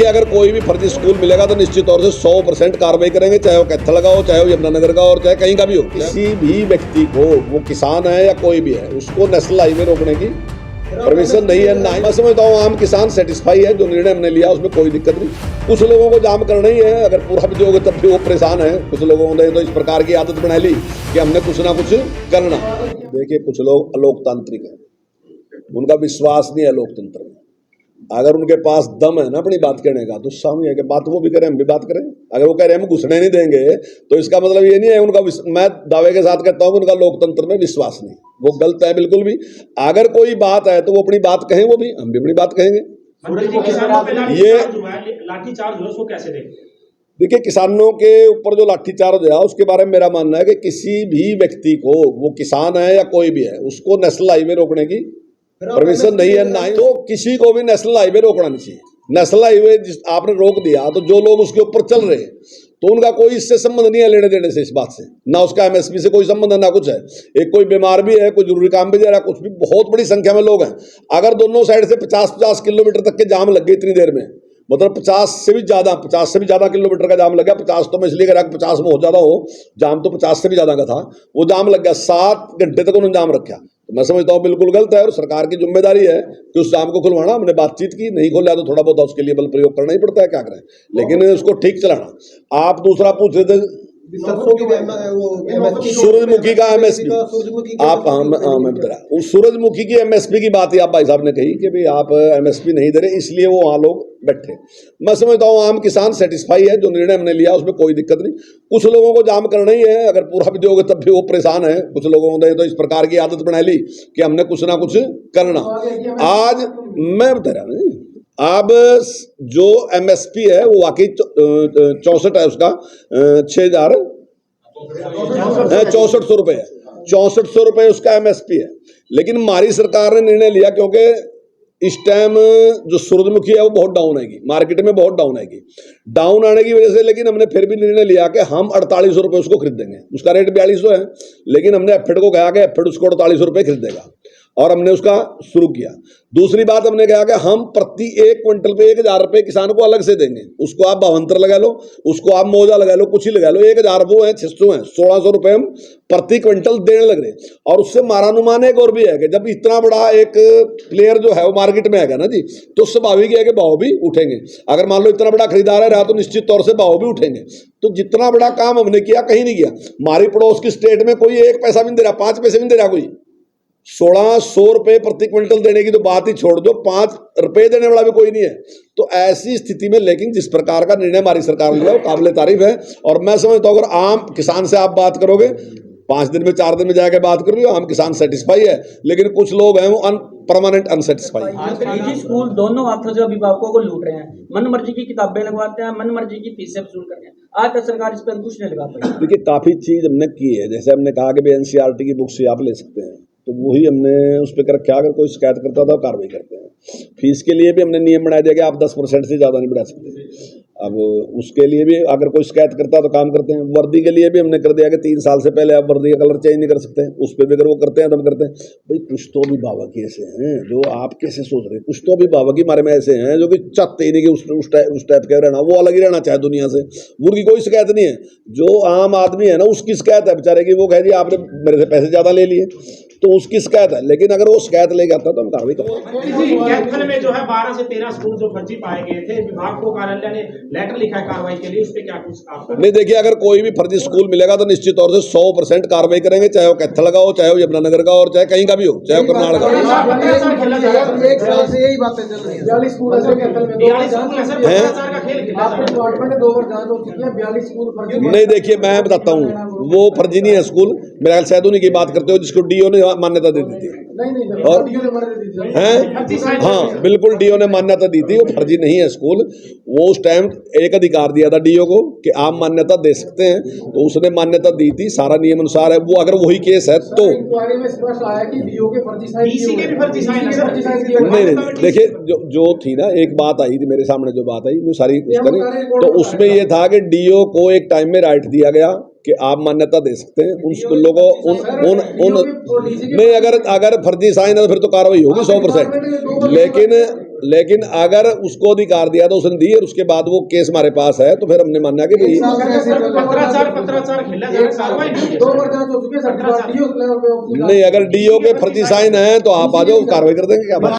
कि अगर कोई भी फर्जी स्कूल मिलेगा तो निश्चित तौर से 100% कार्रवाई करेंगे, चाहे वो कैथल का हो, चाहे वो यमुनानगर का और चाहे कहीं का भी हो। किसी भी व्यक्ति को, वो किसान है या कोई भी है, उसको नेशनल हाईवे रोकने की परमिशन नहीं है। ना मैं समझता हूँ आम किसान सेटिस्फाई है, जो निर्णय हमने लिया उसमें कोई दिक्कत नहीं। कुछ लोगों को जाम करना ही है, अगर पूरा भी दोगे तब भी वो परेशान है। कुछ लोगों ने तो इस प्रकार की आदत बना ली कि हमने कुछ ना कुछ करना। देखिए, कुछ लोग अलोकतांत्रिक हैं, उनका विश्वास नहीं है लोकतंत्र में। अगर उनके पास दम है ना अपनी बात कहने का, तो सामने है कि बात वो भी करें, हम भी बात करें। अगर वो कह रहे हैं हम घुसने नहीं देंगे, तो इसका मतलब ये नहीं है उनका, मैं दावे के साथ कहता हूं कि उनका लोकतंत्र में विश्वास नहीं, वो गलत है बिल्कुल भी। अगर कोई बात है तो वो अपनी बात कहें, वो भी, हम भी अपनी बात कहेंगे। ये लाठीचार्ज उसको कैसे देखते हैं? देखिए, किसानों के ऊपर जो लाठीचार्ज है उसके बारे में मेरा मानना है कि किसी भी व्यक्ति को, वो किसान है या कोई भी है, उसको नेशनल हाईवे रोकने की परमिशन नहीं है। ना ही तो किसी को भी नेशनल हाईवे रोकना नहीं चाहिए। नेशनल हाईवे आपने रोक दिया तो जो लोग उसके ऊपर चल रहे हैं, तो उनका कोई इससे संबंध नहीं है, लेने देने से, इस बात से ना उसका एमएसपी से कोई संबंध है ना कुछ है। एक कोई बीमार भी है, कोई जरूरी काम भी जा रहा है, कुछ भी, बहुत बड़ी संख्या में लोग हैं। अगर दोनों साइड से 50-50 किलोमीटर तक के जाम लग गए इतनी देर में, मतलब 50 से भी ज्यादा किलोमीटर का जाम लग गया। 50 तो मैं इसलिए कह रहा कि 50 में बहुत ज्यादा हो, जाम तो 50 से भी ज्यादा का था, वो जाम लग गया। 7 घंटे तक उन्होंने जाम रखा। तो मैं समझता हूँ बिल्कुल गलत है, और सरकार की जिम्मेदारी है कि उस जाम को खुलवाना। हमने बातचीत की, नहीं खोला तो थोड़ा बहुत उसके लिए बल प्रयोग करना ही पड़ता है, क्या करें, लेकिन उसको ठीक चलाना। आप दूसरा पूछ रहे थे सूरजमुखी का एमएसपी, आप, मैं बता रहा हूँ सूरजमुखी की एमएसपी की बात ही आप भाई साहब ने कही कि भाई आप एमएसपी नहीं दे रहे, इसलिए वो वहां लोग बैठे। मैं समझता हूँ आम किसान सेटिस्फाई है, जो निर्णय हमने लिया उसमें कोई दिक्कत नहीं। कुछ लोगों को जाम करना ही है, अगर पूरा भी दोगे तब भी वो परेशान है। कुछ लोगों ने तो इस प्रकार की आदत बना ली कि हमने कुछ ना कुछ करना। आज मैं बता रहा हूँ, अब जो एमएसपी है वो वाकई 64 है, उसका 6400 रुपए है, 6400 रुपए उसका एमएसपी है। लेकिन हमारी सरकार ने निर्णय लिया, क्योंकि इस टाइम जो सूरजमुखी है वो बहुत डाउन आएगी, मार्केट में बहुत डाउन आएगी, डाउन आने की वजह से। लेकिन हमने फिर भी निर्णय लिया कि हम 4800 रुपये उसको खरीदेंगे। उसका रेट 4200 है, लेकिन हमने एफेड को कहा कि एफेड उसको 4800 रुपये खरीदेगा, और हमने उसका शुरू किया। दूसरी बात हमने कहा कि हम प्रति 1 क्विंटल पे 1000 रुपये किसान को अलग से देंगे। उसको आप भावंतर लगा लो, उसको आप मोजा लगा लो, कुछ ही लगा लो, 1000 वो है, 600 है, 1600 रुपये हम प्रति क्विंटल देने लग रहे। और उससे मारानुमान एक और भी है कि जब इतना बड़ा एक प्लेयर जो है वो मार्केट में आएगा ना जी, तो स्वाभाविक है कि भाव भी उठेंगे। अगर मान लो इतना बड़ा खरीदार रहा तो निश्चित तौर से भाव भी उठेंगे। तो जितना बड़ा काम हमने किया, कहीं नहीं किया। हमारी पड़ोस की स्टेट में कोई 1 पैसा भी नहीं दे रहा, 5 पैसे भी नहीं दे रहा कोई। 1600 रुपये प्रति क्विंटल देने की तो बात ही छोड़ दो, 5 रुपये देने वाला भी कोई नहीं है। तो ऐसी स्थिति में, लेकिन जिस प्रकार का निर्णय हमारी सरकार ने लिया वो काबिल तारीफ है। और मैं समझता हूँ अगर आम किसान से आप बात करोगे, 5 दिन में 4 दिन में जाकर बात करोगे, आम किसान सेटिस्फाई है। लेकिन कुछ लोग हैं वो परमानेंट अनसेटिस्फाई। निजी स्कूल दोनों हाथों से अभिभावकों को लूट रहे हैं, मन मर्जी की किताबें लगवाते हैं, मन मर्जी की फीसें वसूल करते हैं। आज तक सरकार इस पर अंकुश नहीं लगा पाई। देखिए, काफी चीज हमने की है, जैसे हमने कहा कि एनसीईआरटी की बुक से आप ले सकते हैं, तो वही हमने उस पर कर रखा। अगर कोई शिकायत करता था कार्रवाई करते हैं। फीस के लिए भी हमने नियम बना दिया कि आप 10% से ज़्यादा नहीं बढ़ा सकते। अब उसके लिए भी अगर कोई शिकायत करता है तो काम करते हैं। वर्दी के लिए भी हमने कर दिया कि 3 साल से पहले आप वर्दी का कलर चेंज नहीं कर सकते। उस पर भी अगर वो करते हैं तो हम करते हैं। भाई, कुछ तो अभिभावक ऐसे हैं जो आप कैसे सोच रहे हैं, कुछ तो अभिभावक ही हमारे में ऐसे हैं जो कि चाहते ही नहीं कि उस टाइप का रहना, वो अलग ही रहना चाहे दुनिया से। उनकी कोई शिकायत नहीं है। जो आम आदमी है ना, उसकी शिकायत है बेचारे की। वो कहे जी आपने मेरे से पैसे ज़्यादा ले लिए, तो उसकी शिकायत है। लेकिन अगर वो शिकायत लेके आता तो हम कार्रवाई करेंगे। में जो है 12 से 13 स्कूल जो फर्जी पाए गए थे, विभाग को कार्यालय ने लेटर लिखा है कार्रवाई के लिए, उस पर क्या कुछ आप? नहीं, देखिए, अगर कोई भी फर्जी स्कूल मिलेगा तो निश्चित तौर से 100% कार्रवाई करेंगे, चाहे वो कैथल का हो, चाहे वो यमुनानगर का और चाहे कहीं का भी हो, चाहे वो कर्नाटक का। नहीं, देखिए, मैं बताता हूँ, वो फर्जी नहीं है स्कूल। मेरा ख्याल शायद उन्हीं की बात करते हो जिसको डीओ ने मान्यता दे दी थी। और हैं, हाँ बिल्कुल, डीओ ने मान्यता दी थी। वो फर्जी नहीं है स्कूल। वो उस टाइम एक अधिकार दिया था डीओ को कि आप मान्यता दे सकते हैं, तो उसने मान्यता दी थी, सारा नियम अनुसार है। वो अगर वही केस है तो नहीं, देखिए, जो थी ना, एक बात आई थी मेरे सामने, जो बात आई मैं सारी उसका नहीं, तो उसमें ये था कि डीओ को एक टाइम में राइट दिया गया कि आप मान्यता दे सकते हैं उन स्कूलों को। उन में अगर फर्जी साइन है तो फिर तो कार्रवाई होगी 100%। लेकिन अगर उसको अधिकार दिया तो उसने दी और उसके बाद वो केस हमारे पास है तो फिर हमने माना कि भाई पत्राचार खेला जा रहा है, कार्रवाई नहीं हुई है। 2 बार जांच हो चुकी है, सर्टिफिकेट उस लेवल पे नहीं, अगर डीओ के फर्जी साइन है तो आप आ जाओ, कार्रवाई कर देंगे क्या बात।